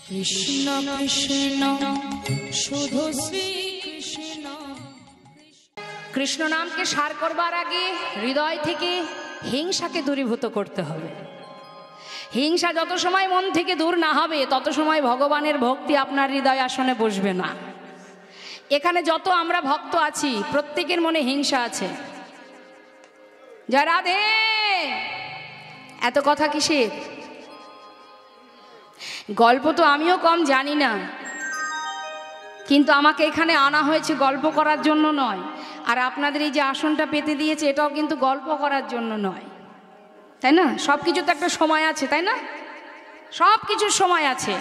কৃষ্ণ কৃষ্ণ শুধু শ্রী কৃষ্ণ। কৃষ্ণ নামকে সার করবার আগে হৃদয় থেকে হিংসাকে দূরীভূত করতে হবে। হিংসা যত সময় মন থেকে দূর না হবে তত সময় ভগবানের ভক্তি আপনার হৃদয় আসনে বসবে না। এখানে যত আমরা ভক্ত আছি প্রত্যেকের মনে হিংসা আছে। জয় রাধে। এত কথা কিসের? গল্প তো আমিও কম জানি না, কিন্তু আমাকে এখানে আনা হয়েছে গল্প করার জন্য নয়। আর আপনাদের এই যে আসনটা পেতে দিয়েছে এটাও কিন্তু গল্প করার জন্য নয়, তাই না? সব কিছু তো একটা সময় আছে, তাই না? সব কিছুর সময় আছে।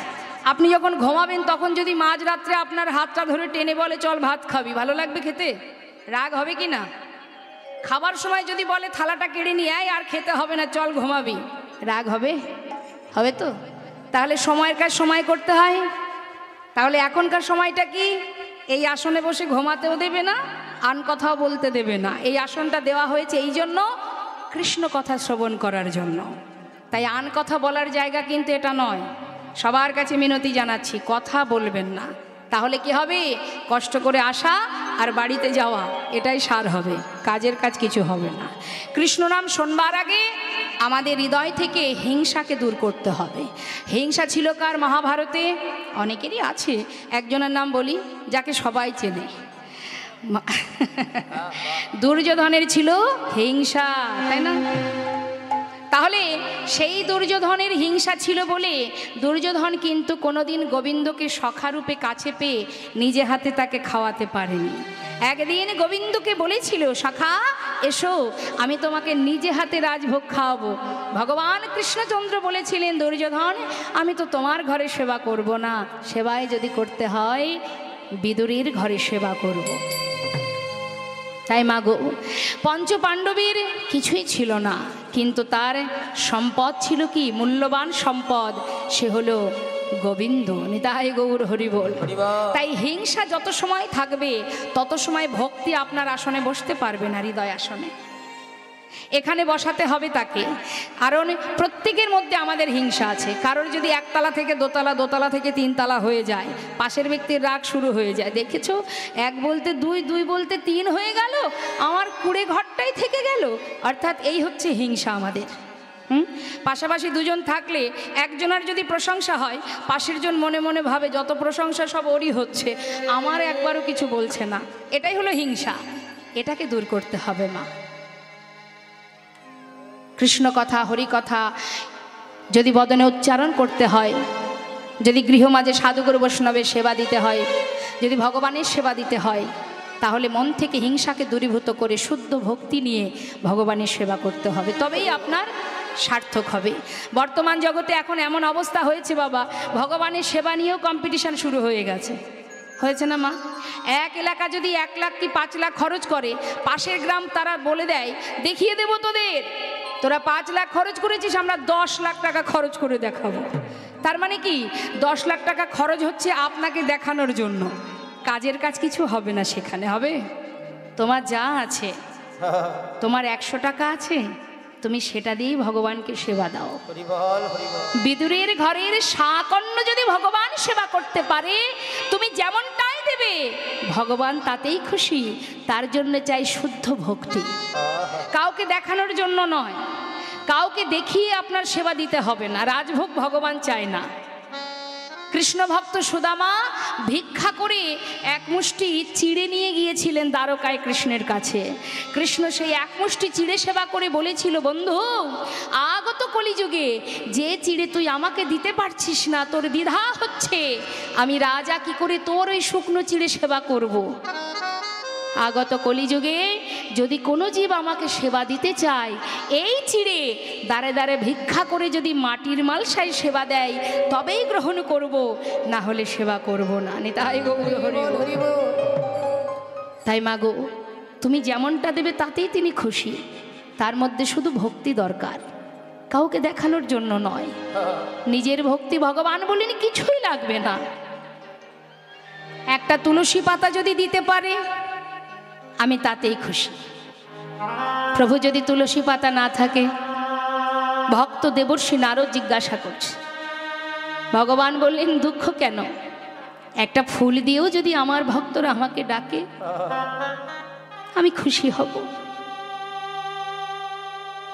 আপনি যখন ঘুমাবেন তখন যদি মাঝরাত্রে আপনার হাতটা ধরে টেনে বলে চল ভাত খাবি, ভালো লাগবে খেতে? রাগ হবে কি না? খাবার সময় যদি বলে থালাটা কেড়ে নিয়ে আয় আর খেতে হবে না চল ঘুমাবি, রাগ হবে? হবে তো। তাহলে সময়ের কাজ সময় করতে হয়। তাহলে এখনকার সময়টা কি? এই আসনে বসে ঘুমাতেও দেবে না, আন কথাও বলতে দেবে না। এই আসনটা দেওয়া হয়েছে এই জন্য, কৃষ্ণ কথা শ্রবণ করার জন্য। তাই আন কথা বলার জায়গা কিন্তু এটা নয়। সবার কাছে মিনতি জানাচ্ছি, কথা বলবেন না। তাহলে কি হবে? কষ্ট করে আসা আর বাড়িতে যাওয়া, এটাই সার হবে, কাজের কাজ কিছু হবে না। কৃষ্ণ নাম শোনবার আগে আমাদের হৃদয় থেকে হিংসাকে দূর করতে হবে। হিংসা ছিল কার মহাভারতে? অনেকেরই আছে। একজনের নাম বলি যাকে সবাই চেনে, দুর্যোধনের ছিল হিংসা, তাই না? তাহলে সেই দুর্যোধনের হিংসা ছিল বলে দুর্যোধন কিন্তু কোনোদিন গোবিন্দকে সখারূপে কাছে পেয়ে নিজে হাতে তাকে খাওয়াতে পারেনি। একদিন গোবিন্দকে বলেছিল, সখা এসো আমি তোমাকে নিজে হাতে রাজভোগ খাওয়াবো। ভগবান কৃষ্ণচন্দ্র বলেছিলেন, দুর্যোধন আমি তো তোমার ঘরে সেবা করব না, সেবায় যদি করতে হয় বিদুরীর ঘরে সেবা করব। তাই মাগো, পঞ্চপাণ্ডবের কিছুই ছিল না, কিন্তু তার সম্পদ ছিল কি? মূল্যবান সম্পদ, সে হলো গোবিন্দ। নিতাই গৌর হরি বল। তাই হিংসা যত সময় থাকবে তত সময় ভক্তি আপনার আসনে বসতে পারবে না, হৃদয় আসনে। এখানে বসাতে হবে তাকে। কারণ প্রত্যেকের মধ্যে আমাদের হিংসা আছে। কারোর যদি একতলা থেকে দোতলা, দোতলা থেকে তিনতলা হয়ে যায়, পাশের ব্যক্তির রাগ শুরু হয়ে যায়। দেখেছো, এক বলতে দুই, দুই বলতে তিন হয়ে গেল, আমার কুড়ে ঘরটাই থেকে গেল। অর্থাৎ এই হচ্ছে হিংসা আমাদের। পাশাপাশি দুজন থাকলে একজনের যদি প্রশংসা হয়, পাশের জন মনে মনে ভাবে যত প্রশংসা সব ওরই হচ্ছে, আমার একবারও কিছু বলছে না। এটাই হলো হিংসা। এটাকে দূর করতে হবে মা। কৃষ্ণ কথা, হরি কথা যদি বদনে উচ্চারণ করতে হয়, যদি গৃহমাঝে সাধুগুরু বৈষ্ণবের সেবা দিতে হয়, যদি ভগবানের সেবা দিতে হয়, তাহলে মন থেকে হিংসাকে দূরীভূত করে শুদ্ধ ভক্তি নিয়ে ভগবানের সেবা করতে হবে, তবেই আপনার সার্থক হবে। বর্তমান জগতে এখন এমন অবস্থা হয়েছে বাবা, ভগবানের সেবা নিয়েও কম্পিটিশন শুরু হয়ে গেছে। হয়েছে না মা? এক এলাকা যদি 1 লাখ কি 5 লাখ খরচ করে, পাশের গ্রাম তারা বলে দেয় দেখিয়ে দেবো তোদের, তোরা 5 লাখ খরচ করেছিস, আমরা 10 লাখ টাকা খরচ করে দেখাবো। তার মানে কি? 10 লাখ টাকা খরচ হচ্ছে আপনাকে দেখানোর জন্য, কাজের কাজ কিছু হবে না সেখানে। হবে? তোমার যা আছে, তোমার 100 টাকা আছে, তুমি সেটা দিয়েই ভগবানকে সেবা দাও। বিদুরের ঘরের শাকন্য যদি ভগবান সেবা করতে পারে, তুমি যেমনটাই দেবে ভগবান তাতেই খুশি। তার জন্য চাই শুদ্ধ ভক্তি, কাউকে দেখানোর জন্য নয়, কাউকে দেখিয়ে আপনার সেবা দিতে হবে না। রাজভোগ ভগবান চায় না। কৃষ্ণ ভক্ত সুদামা ভিক্ষা করে এক মুষ্টি চিড়ে নিয়ে গিয়েছিলেন দ্বারকায় কৃষ্ণের কাছে। কৃষ্ণ সেই এক মুষ্টি চিড়ে সেবা করে বলেছিল, বন্ধু আগত কলিযুগে যে চিড়ে তুই আমাকে দিতে পারছিস না, তোর দ্বিধা হচ্ছে, আমি রাজা কি করে তোর ওই শুকনো চিড়ে সেবা করব। আগত কলিযুগে যদি কোনো জীব আমাকে সেবা দিতে চায়, এই চিড়ে দাঁড়ে দাঁড়ে ভিক্ষা করে যদি মাটির মালসায় সেবা দেয় তবেই গ্রহণ করব, না হলে সেবা করব না। নিতাই গৌর হরি বল। তাই মাগো, তুমি যেমনটা দেবে তাতেই তিনি খুশি। তার মধ্যে শুধু ভক্তি দরকার, কাউকে দেখানোর জন্য নয়। নিজের ভক্তি ভগবান বলেন কিছুই লাগবে না। একটা তুলসী পাতা যদি দিতে পারে আমি তাতেই খুশি। প্রভু যদি তুলসী পাতা না থাকে, ভক্ত দেবর্ষি নারদ জিজ্ঞাসা করছে ভগবান বললেন দুঃখ কেন, একটা ফুল দিয়েও যদি আমার ভক্তরা আমাকে ডাকে আমি খুশি হব।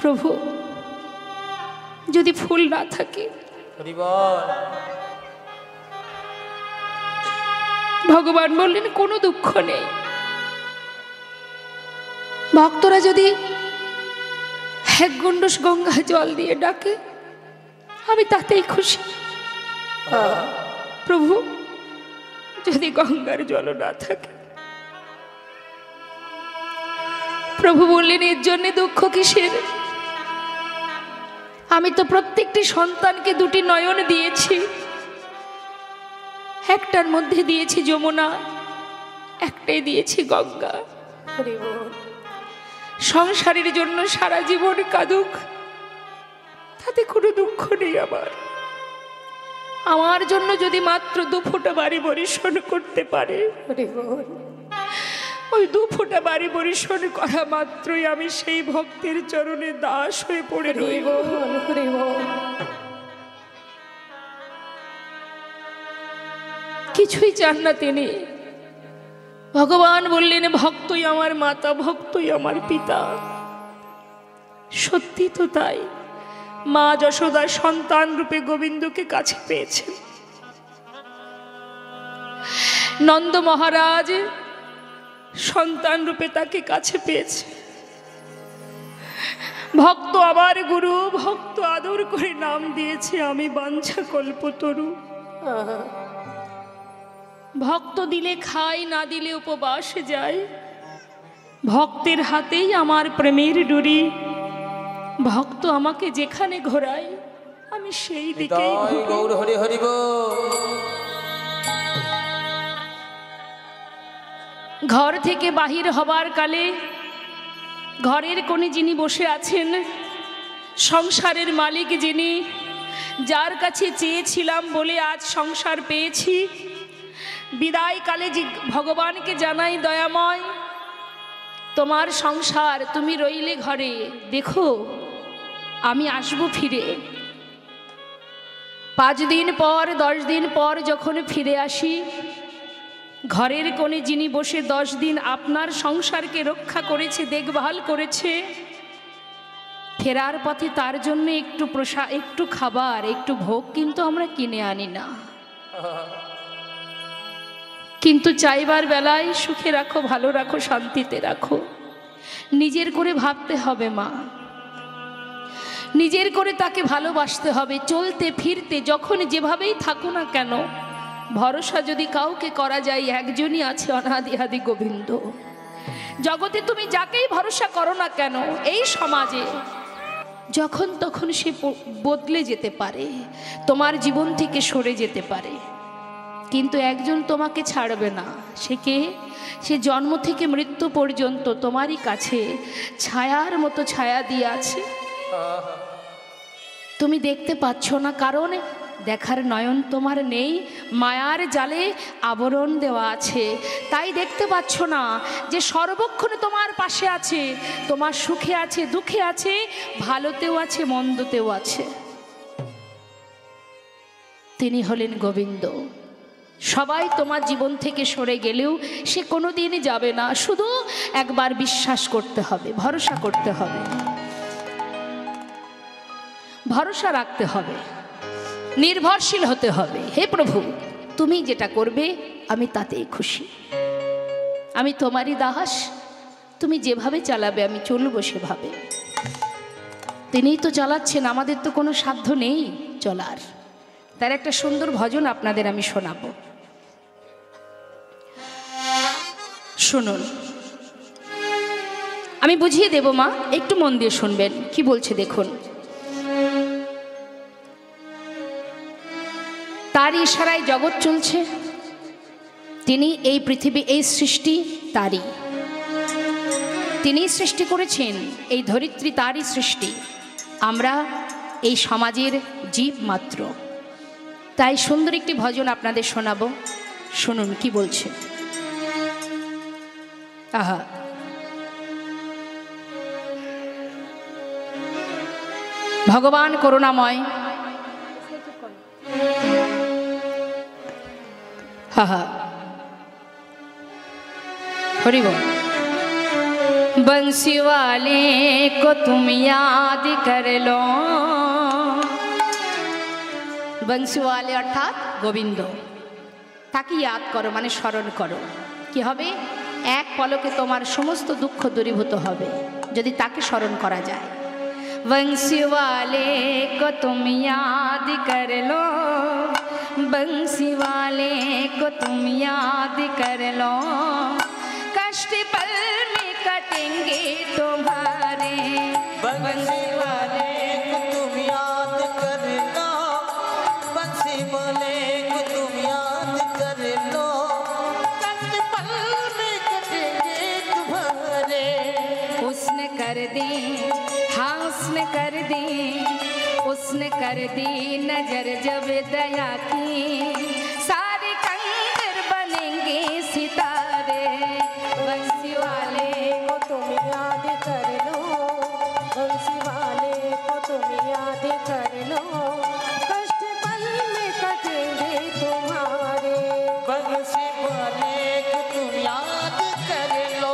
প্রভু যদি ফুল না থাকে, ভগবান বললেন কোনো দুঃখ নেই, ভক্তরা যদি এক গণ্ডূষ গঙ্গা জল দিয়ে ডাকে আমি তাতেই খুশি। প্রভু যদি গঙ্গার জল না থাকে, প্রভু বললেন এর জন্য দুঃখ কিসের, আমি তো প্রত্যেকটি সন্তানকে দুটি নয়ন দিয়েছি, একটার মধ্যে দিয়েছি যমুনা, একটাই দিয়েছি গঙ্গা। সংসারের জন্য সারা জীবন কাঁদুক, তাতে কোনো দুঃখ নেই। আমার জন্য যদি মাত্র 2 ফোঁটা বাড়ি বরিশন করতে পারে, ওই 2 ফোঁটা বাড়ি বরিশন করা মাত্রই আমি সেই ভক্তের চরণে দাস হয়ে পড়ে রইব। কিছুই চান না তিনি। ভগবান বললেন ভক্তই আমার মাতা, ভক্তই আমার পিতা। সত্যি তো তাই, মা যশোদা সন্তান রূপে গোবিন্দকে কাছে পেয়েছেন, নন্দ মহারাজ সন্তান রূপে তাকে কাছে পেয়েছে। ভক্ত আবার গুরু, ভক্ত আদর করে নাম দিয়েছে আমি বাঞ্ছা কল্পতরু। ভক্ত দিলে খাই, না দিলে উপবাসে যায়, ভক্তের হাতেই আমার প্রেমের ডুরি। ভক্ত আমাকে যেখানে ঘোরায় আমি সেই দিকেই ঘুরি। ঘর থেকে বাহির হবার কালে ঘরের কোণে যিনি বসে আছেন, সংসারের মালিক যিনি, যার কাছে চেয়েছিলাম বলে আজ সংসার পেয়েছি, বিদায় কালে ভগবানকে জানাই দয়াময় তোমার সংসার, তুমি রইলে ঘরে, দেখো আমি আসবো ফিরে। 5 দিন পর 10 দিন পর যখন ফিরে আসি, ঘরের কোণে যিনি বসে 10 দিন আপনার সংসারকে রক্ষা করেছে, দেখভাল করেছে, ফেরার পথে তার জন্য একটু খাবার, একটু ভোগ কিন্তু আমরা কিনে আনি না, কিন্তু চাইবার বেলায় সুখে রাখো, ভালো রাখো, শান্তিতে রাখো। নিজের করে ভাবতে হবে মা, নিজের করে তাকে ভালোবাসতে হবে। চলতে ফিরতে যখন যেভাবেই থাকো না কেন, ভরসা যদি কাউকে করা যায় একজনই আছে, অনাদি আদি গোবিন্দ। জগতে তুমি যাকেই ভরসা করো না কেন, এই সমাজে যখন তখন সে বদলে যেতে পারে, তোমার জীবন থেকে সরে যেতে পারে, কিন্তু একজন তোমাকে ছাড়বে না। সে কে? সে জন্ম থেকে মৃত্যু পর্যন্ত তোমারই কাছে ছায়ার মতো ছায়া দিয়ে আছে। তুমি দেখতে পাচ্ছ না, কারণ দেখার নয়ন তোমার নেই, মায়ার জালে আবরণ দেওয়া আছে, তাই দেখতে পাচ্ছ না যে সর্বক্ষণ তোমার পাশে আছে, তোমার সুখে আছে, দুঃখে আছে, ভালোতেও আছে, মন্দতেও আছে। তিনি হলেন গোবিন্দ। সবাই তোমার জীবন থেকে সরে গেলেও সে কোনোদিনই যাবে না, শুধু একবার বিশ্বাস করতে হবে, ভরসা করতে হবে, ভরসা রাখতে হবে, নির্ভরশীল হতে হবে। হে প্রভু, তুমি যেটা করবে আমি তাতেই খুশি, আমি তোমারই দাস, তুমি যেভাবে চালাবে আমি চলবো সেভাবে। তিনিই তো চালাচ্ছেন, আমাদের তো কোনো সাধ্য নেই চলার। তার একটা সুন্দর ভজন আপনাদের আমি শোনাবো, শুনুন। আমি বুঝিয়ে দেব মা, একটু মন দিয়ে শুনবেন কি বলছে দেখুন। তার ইশারায় জগৎ চলছে, তিনি এই পৃথিবী, এই সৃষ্টি তারই, তিনিই সৃষ্টি করেছেন, এই ধরিত্রী তারই সৃষ্টি, আমরা এই সমাজের জীব মাত্র। তাই সুন্দর একটি ভজন আপনাদের শোনাবো, শুনুন কি বলছে। আহা, ভগবান করুণাময়, हाँ हाँ हरि बोल। बंसी वाले को तुम याद कर लो, बंसी वाले अर्थात गोविंद, ताके याद करो माने स्मरण करो। कि হবে एक पलके তোমার समस्त दुख दूरीभूत হবে যদি তাকে স্মরণ করা যায়। बंसी वाले को तुम याद कर लो, बंसी वाले को तुम याद कर लो, कष्ट पल में कटेंगे तुम्हारे। बंसी वाले को तुम याद कर लो, बंसी वाले को तुम याद कर लो, कष्ट पल में कटेंगे तुम्हारे। उसने कर दी, हाँ उसने कर दी, उसने कर दी नजर जब दया की, सारे कंकर बनेंगे सितारे। बंसी वाले को तुम याद कर लो, बंसी वाले को तुम याद कर लो, कष्ट पल में कटेंगे तुम्हारे। बंसी वाले को तुम याद कर लो।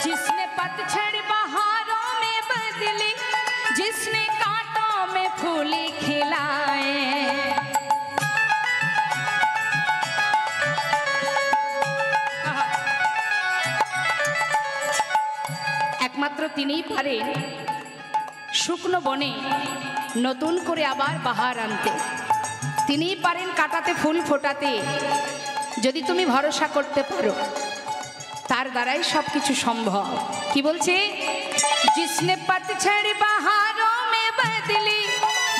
जिसने पतझड़ बहारों में बदली, जिसने कांटों में फूल खिलाए, একমাত্র তিনিই পারেন শুকনো বনে নতুন করে আবার বাহার আনতে। তিনিই পারেন কাটাতে ফুল ফোটাতে। যদি তুমি ভরসা করতে পারো तार द्वाराई सब किछु संभव। कि बोलछे जिसने पतझड़ बहारों में बदली,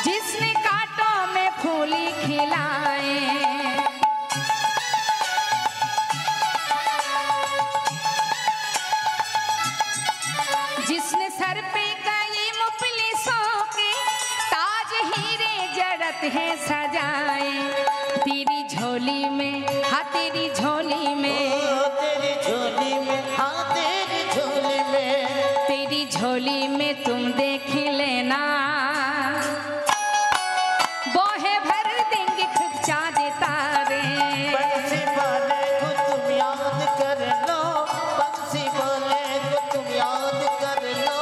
जिसने कांटों में फूल खिलाए, जिसने सर पे कई मुफलिसों के ताज हीरे जड़त है सजाए, तेरी झोली में हाँ तेरी झोली में, तेरी झोली में हाँ तेरी झोली में, तेरी झोली में तुम देख लेना, बोहे भर देंगे खुद चाँद तारे। बंसी वाले को तुम याद कर लो, बंसी वाले को तुम याद कर लो,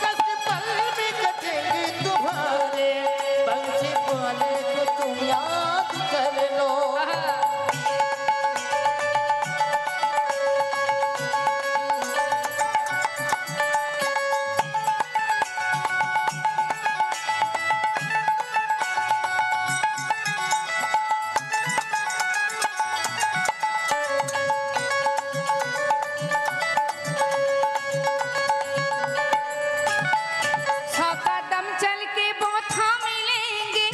कष्ट पल में कटेंगे तुम्हारे। बंसी वाले को तुम याद कर लो। सौ कदम चल के बोथा मिलेंगे,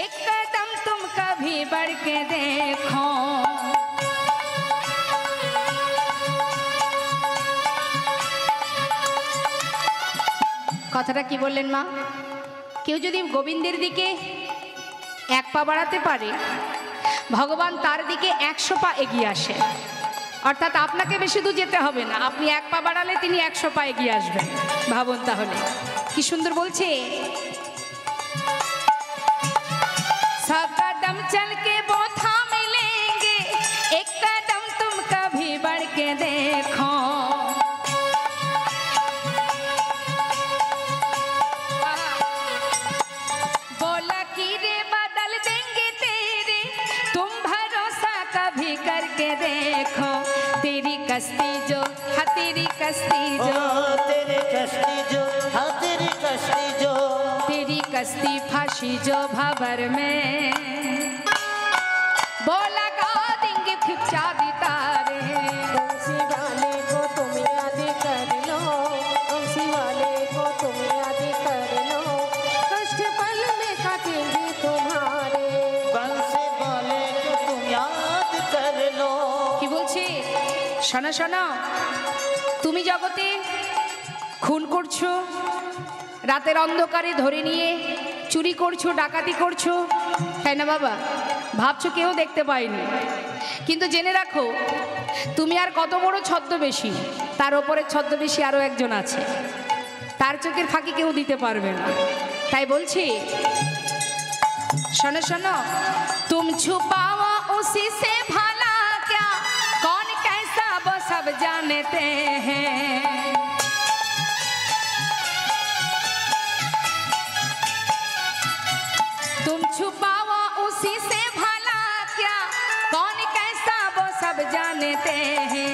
एक कदम तुम कभी बढ़ के देखो। কথাটা কি বললেন মা? কেউ যদি গোবিন্দের দিকে এক পা বাড়াতে পারে, ভগবান তার দিকে 100 পা এগিয়ে আসে। অর্থাৎ আপনাকে বেশি দূর যেতে হবে না, আপনি এক পা বাড়ালে তিনি 100 পা এগিয়ে আসবেন। ভাবুন তাহলে কি সুন্দর বলছে। सौ कदम चल के बोथा मिलेंगे, एक कदम तुम कभी बढ़ के देखो। बोला कि रे बदल देंगे तेरे, तुम भरोसा कभी करके देखो। तेरी कश्ती जो हाँ तेरी कश्ती जो, तेरी कश्ती जो हाँ तेरी कश्ती जो, तेरी कश्ती फांसी जो भंवर में, बोला गा देंगे खिंचा दी तारे। बंसी वाले को तुम याद कर लो, बंसी वाले को तुम याद कर लो, कष्ट पल में काटेंगे तुम्हारे। बंसी वाले को तुम याद कर लो। কি বলছি শোনো শোনো, তুমি জগতে খুন করছো, রাতের অন্ধকারে ধরে নিয়ে চুরি করছো, ডাকাতি করছো, তাই না বাবা? ভাবছো কেউ দেখতে পায়নি, কিন্তু জেনে রাখো তুমি আর কত বড় ছদ্মবেশী, তার ওপরের ছদ্মবেশী আরও একজন আছে, তার চোখের ফাঁকি কেউ দিতে পারবে না। তাই বলছি, শোনো শোনো, तुम छुपाओ उसी से भला क्या, कौन कैसा वो सब जानते हैं। तुम छुपाओ उसी से भला क्या, कौन कैसा वो सब जानते हैं।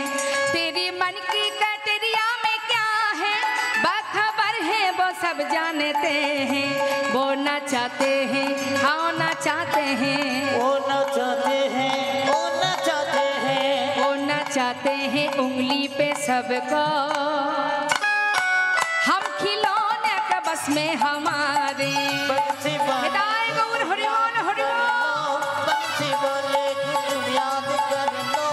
तेरी मन की कटरिया में क्या है, बखबर है वो सब जानते हैं। वो ना चाहते हैं, हाँ ना चाहते हैं, वो ना चाहते हैं, वो ना चाहते हैं, वो ना चाहते हैं उंगली पे सबको, हम खिलौने का बस में हमारे। बंसी हिदाय गौर हरि बोल हरि बोल। बंसी बोले कि तुम याद कर लो,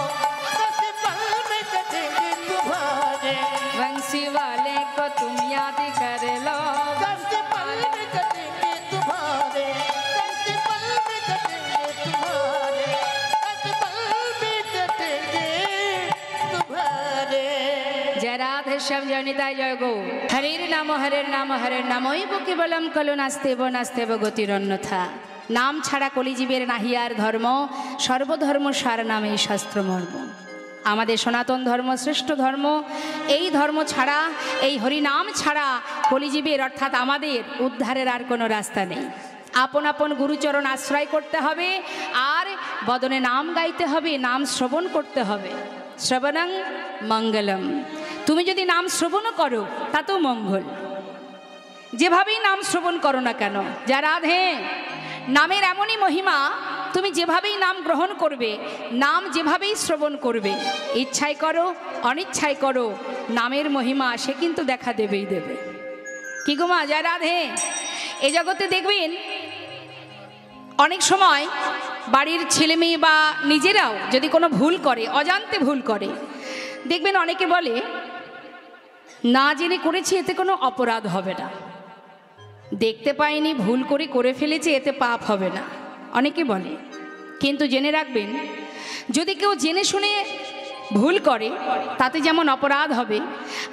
दस पल में कटेंगे तुम्हारे। वंशी वाले को तुम याद कर लो, दस पल में कटेंगे तुम्हारे, दस पल में कटेंगे तुम्हारे, दस पल में कटेंगे तुम्हारे। जय राधे श्याम जय निताय जय गौ। हरेर नाम हरेर नाम ওই বুকে বলম কলো নাস্তেব গতির অন্যথা। নাম ছাড়া কলিজীবের নাহিয়ার ধর্ম, সর্বধর্ম সার নামে শাস্ত্রমর্ম। আমাদের সনাতন ধর্ম শ্রেষ্ঠ ধর্ম। এই ধর্ম ছাড়া, এই হরিনাম ছাড়া কলিজীবের অর্থাৎ আমাদের উদ্ধারের আর কোনো রাস্তা নেই। আপন আপন গুরুচরণ আশ্রয় করতে হবে, আর বদনে নাম গাইতে হবে, নাম শ্রবণ করতে হবে। শ্রবণং মঙ্গলম। তুমি যদি নাম শ্রবণও করো তাতেও মঙ্গল, যেভাবেই নাম শ্রবণ করো না কেন। যা রাধে, নামের এমনই মহিমা, তুমি যেভাবেই নাম গ্রহণ করবে, নাম যেভাবেই শ্রবণ করবে, ইচ্ছায় করো অনিচ্ছায় করো, নামের মহিমা সে কিন্তু দেখা দেবেই দেবে। কি গো মা, যা রাধে। এ জগতে দেখবেন অনেক সময় বাড়ির ছেলে মেয়ে বা নিজেরাও যদি কোনো ভুল করে, অজান্তে ভুল করে, দেখবেন অনেকে বলে না জেনে করেছি এতে কোনো অপরাধ হবে না, দেখতে পাইনি ভুল করে ফেলেছি এতে পাপ হবে না, অনেকে বলে। কিন্তু জেনে রাখবেন, যদি কেউ জেনে শুনে ভুল করে তাতে যেমন অপরাধ হবে,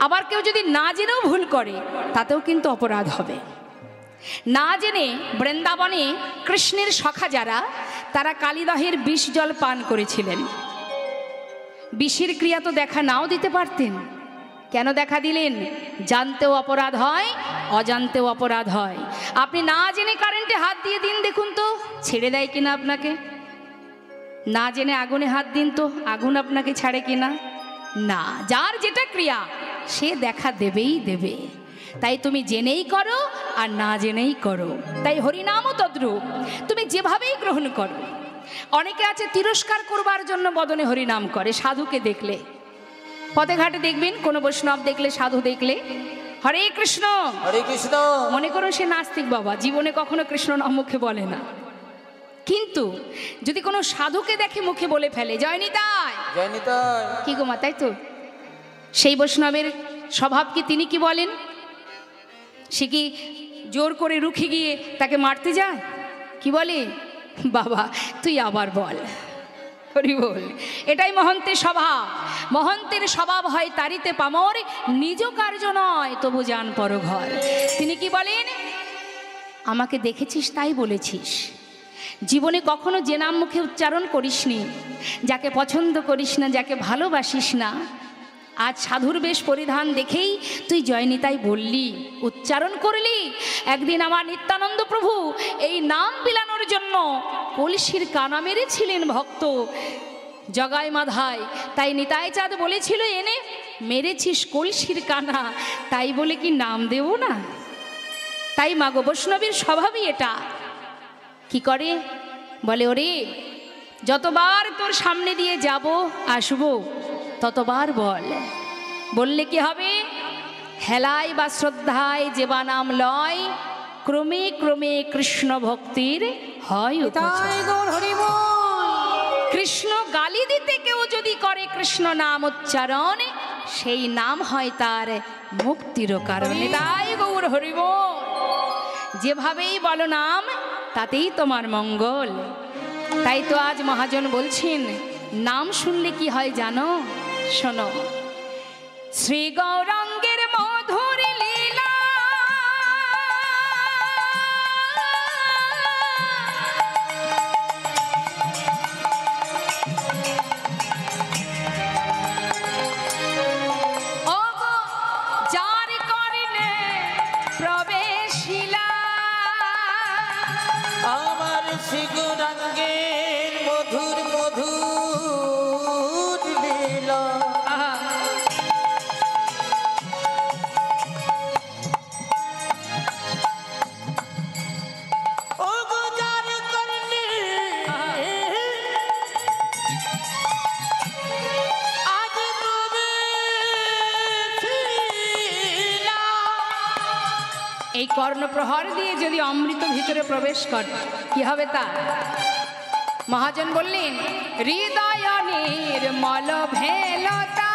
আবার কেউ যদি না জেনেও ভুল করে তাতেও কিন্তু অপরাধ হবে। না জেনে বৃন্দাবনে কৃষ্ণের সখা যারা, তারা কালিদহের বিষ জল পান করেছিলেন। বিষের ক্রিয়া তো দেখা নাও দিতে পারতেন, কেন দেখা দিলেন? জানতেও অপরাধ হয়, অজান্তেও অপরাধ হয়। আপনি না জেনে কারেন্টে হাত দিয়ে দিন, দেখুন তো ছেড়ে দেয় কিনা আপনাকে। না জেনে আগুনে হাত দিন তো আগুন আপনাকে ছাড়ে কিনা? না। যার যেটা ক্রিয়া সে দেখা দেবেই দেবে। তাই তুমি জেনেই করো আর না জেনেই করো। তাই হরিনামও তদ্রূপ, তুমি যেভাবেই গ্রহণ করো। অনেকে আছে তিরস্কার করবার জন্য বদনে হরিনাম করে। সাধুকে দেখলে, পথে ঘাটে দেখবেন কোনো বৈষ্ণব দেখলে, সাধু দেখলে হরে কৃষ্ণ হরে কৃষ্ণ মনে করুন সে নাস্তিক বাবা, জীবনে কখনো কৃষ্ণ নাম মুখে বলে না। কিন্তু যদি কোনো সাধুকে দেখে মুখে বলে ফেলে জয় নিতাই, জয় নিতাই। কি গো মা, তাই তো? সেই বৈষ্ণবের স্বভাব কি? তিনি কি বলেন? সে কি জোর করে রুখে গিয়ে তাকে মারতে যায়? কি বলে? বাবা তুই আবার বল, হরি বল। এটাই মহন্তের স্বভাব। মহন্তের স্বভাব হয় তারিতে পামর, নিজ কার্য নয় তবু যান পর ঘর। তিনি কি বলেন? আমাকে দেখেছিস তাই বলেছিস, জীবনে কখনো যে নাম মুখে উচ্চারণ করিসনি, যাকে পছন্দ করিস না, যাকে ভালোবাসিস না, আজ সাধুর বেশ পরিধান দেখেই তুই জয়নিতাই বললি, উচ্চারণ করলি। একদিন আমার নিত্যানন্দ প্রভু এই নাম বিলানোর জন্য কলসির কানা মেরেছিলেন ভক্ত জগায় মাধায়। তাই নিতাই চাঁদ বলেছিল, এনে মেরেছিস কলসির কানা, তাই বলে কি নাম দেব না? তাই মাগো বৈষ্ণবীর স্বভাবই এটা। কি করে? বলে ওরে যতবার তোর সামনে দিয়ে যাব আসবো ততবার বল। বললে কি হবে? হেলায় বা শ্রদ্ধায় যেবা নাম লয়, ক্রমে ক্রমে কৃষ্ণ ভক্তির হয় উপচয়। কৃষ্ণ গালি দিতে কেউ যদি করে কৃষ্ণ নাম উচ্চারণ, সেই নাম হয় তার মুক্তির কারণ। তাই গৌর হরি বল। যেভাবেই বলো নাম তাতেই তোমার মঙ্গল। তাই তো আজ মহাজন বলছেন নাম শুনলে কি হয় জানো? শোনো, শ্রী গৌরাঙ্গের মধুর লীলা, যার করিলে প্রবেশিলা আমার শ্রী গৌরাঙ্গের মধুর মধুর লীলা। ও গো যার করলে আজ প্রবেশিলা। এই কর্ণপ্রহর দিয়ে যদি অমৃত ভিতরে প্রবেশ করে কি হবে তা? মহাজন বললেন হৃদয় নির্মল ভেলতা,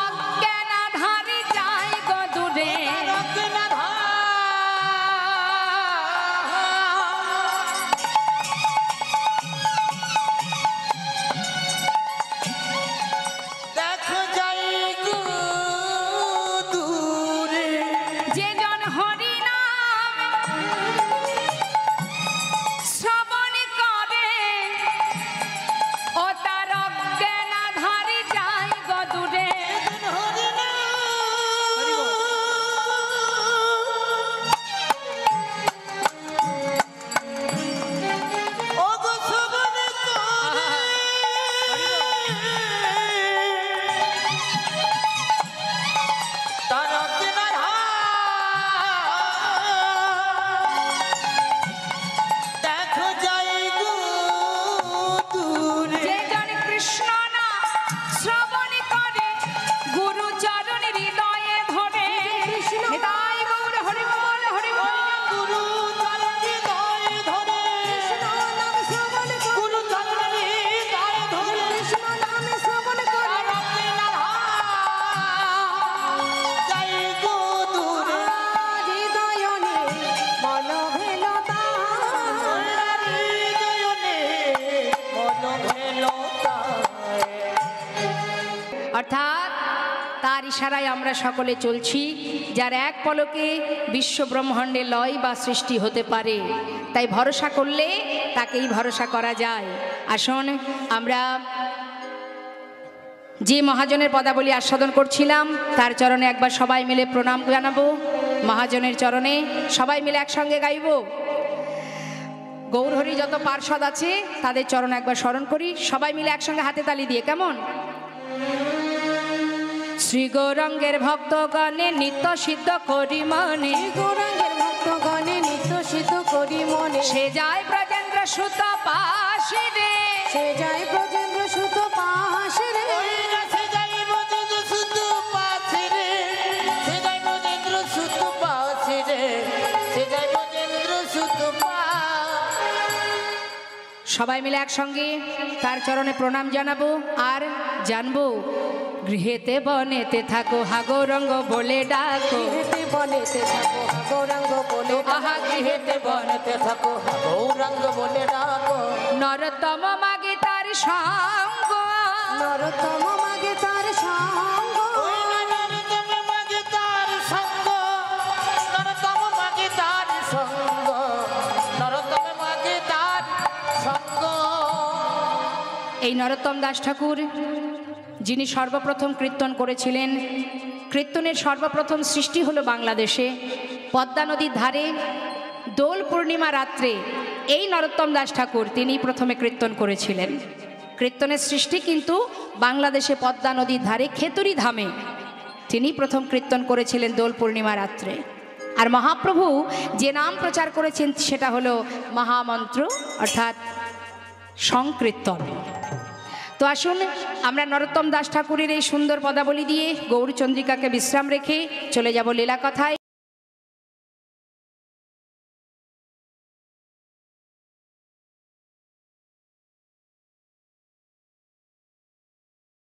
অজ্ঞানাধারে যায় গো দূরে, দেখো যাই গো দূরে, যে জন হরি নাম শ্রবণ করে ও তার অজ্ঞানাধারে যায় গো দূরে। ও গো শ্রবণ করে তার অজ্ঞানার দেখো যাই গো দূরে, যে জন কৃষ্ণ নাম শ্রবণ করে গুরু চরণ হৃদয়ে ধরে, নিতাই গৌর হরি বল হরি বল। গুরু চরণ হৃদয়ে ধরে, গুরু চরণ হৃদয়ে ধরে তার অজ্ঞানার যাই গো দূরে, অর্থাৎ তার ইশারায় আমরা সকলে চলছি, যার এক পলকে বিশ্ব ব্রহ্মাণ্ডে লয় বা সৃষ্টি হতে পারে। তাই ভরসা করলে তাকেই ভরসা করা যায়। আসুন আমরা যে মহাজনের পদাবলী আস্বাদন করছিলাম তার চরণে একবার সবাই মিলে প্রণাম জানাবো। মহাজনের চরণে সবাই মিলে একসঙ্গে গাইব। গৌরহরি যত পার্ষদ আছে তাদের চরণ একবার স্মরণ করি, সবাই মিলে একসঙ্গে হাতে তালি দিয়ে, কেমন? শ্রী গৌরাঙ্গের ভক্তগণে নিত্য সিদ্ধ করি মনে, সে যায় ব্রজেন্দ্র সুত পাশে রে, ওই রাসে যাই ব্রজেন্দ্র সুত পাশে রে, সে যাই ব্রজেন্দ্র সুত পাশে রে, সে যাই ব্রজেন্দ্র সুত সবাই মিলে একসঙ্গে তার চরণে প্রণাম জানাবো আর জানবো। গৃহেতে বনেতে থাকো হা গৌরাঙ্গ বলে ডাকো, আহা গৃহেতে বনেতে থাকো গৌরাঙ্গ বলে ডাকো, নরতম মাগে তার সঙ্গ, ওই নরতম মাগে তার সঙ্গ, নরতম মাগে তার সঙ্গ, নরতম মাগে তার সঙ্গ। এই নরোত্তম দাস ঠাকুর যিনি সর্বপ্রথম কীর্তন করেছিলেন, কীর্তনের সর্বপ্রথম সৃষ্টি হলো বাংলাদেশে পদ্মা নদীর ধারে দোল পূর্ণিমা রাত্রে। এই নরোত্তম দাস ঠাকুর তিনি প্রথমে কীর্তন করেছিলেন। কীর্তনের সৃষ্টি কিন্তু বাংলাদেশে পদ্মা নদীর ধারে খেতুরি ধামে তিনি প্রথম কীর্তন করেছিলেন দোল পূর্ণিমা রাত্রে। আর মহাপ্রভু যে নাম প্রচার করেছেন সেটা হলো মহামন্ত্র অর্থাৎ সংকীর্তন। তো আসুন আমরা নরোত্তম দাস ঠাকুরের এই সুন্দর পদাবলী দিয়ে গৌরচন্দ্রিকাকে বিশ্রাম রেখে চলে যাব লীলা কথায়।